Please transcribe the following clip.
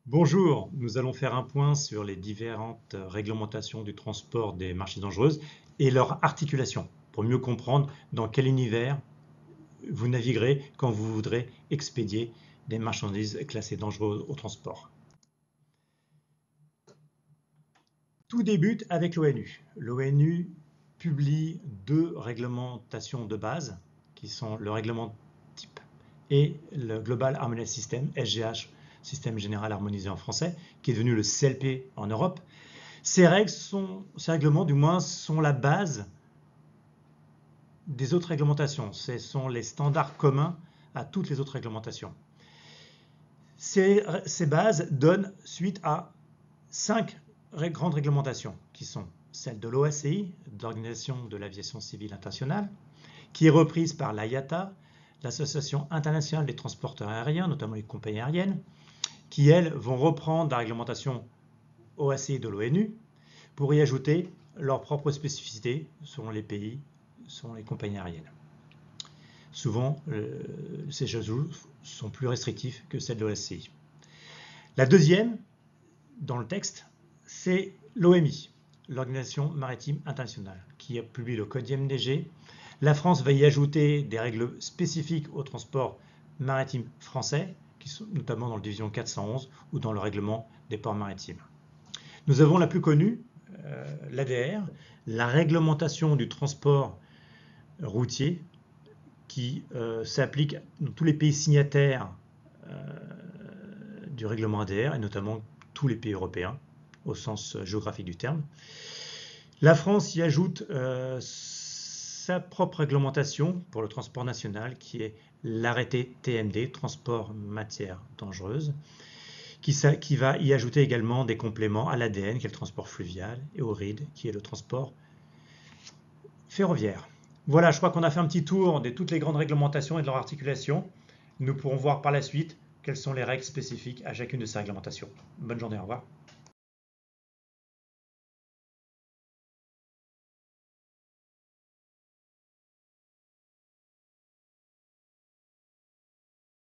Bonjour, nous allons faire un point sur les différentes réglementations du transport des marchandises dangereuses et leur articulation pour mieux comprendre dans quel univers vous naviguerez quand vous voudrez expédier des marchandises classées dangereuses au transport. Tout débute avec l'ONU. L'ONU publie deux réglementations de base qui sont le règlement type et le Global Harmonized System, SGH, Système Général Harmonisé en français, qui est devenu le CLP en Europe. Ces règlements du moins, sont la base des autres réglementations. Ce sont les standards communs à toutes les autres réglementations. Ces bases donnent suite à 5 grandes réglementations qui sont celle de l'OACI, de l'Organisation de l'Aviation Civile Internationale, qui est reprise par l'IATA, l'Association internationale des transporteurs aériens, notamment les compagnies aériennes, qui, elles, vont reprendre la réglementation OACI de l'ONU pour y ajouter leurs propres spécificités selon les pays, selon les compagnies aériennes. Souvent, ces ajouts sont plus restrictifs que celles de l'OACI. La deuxième, dans le texte, c'est l'OMI, l'Organisation Maritime Internationale, qui a publié le code IMDG. La France va y ajouter des règles spécifiques au transport maritime français, qui sont notamment dans la division 411 ou dans le règlement des ports maritimes. Nous avons la plus connue, l'ADR, la réglementation du transport routier, qui s'applique dans tous les pays signataires du règlement ADR, et notamment tous les pays européens, au sens géographique du terme. La France y ajoute sa propre réglementation pour le transport national, qui est l'arrêté TMD, Transport Matières Dangereuses, qui va y ajouter également des compléments à l'ADN, qui est le transport fluvial, et au RID, qui est le transport ferroviaire. Voilà, je crois qu'on a fait un petit tour de toutes les grandes réglementations et de leur articulation. Nous pourrons voir par la suite quelles sont les règles spécifiques à chacune de ces réglementations. Bonne journée, au revoir.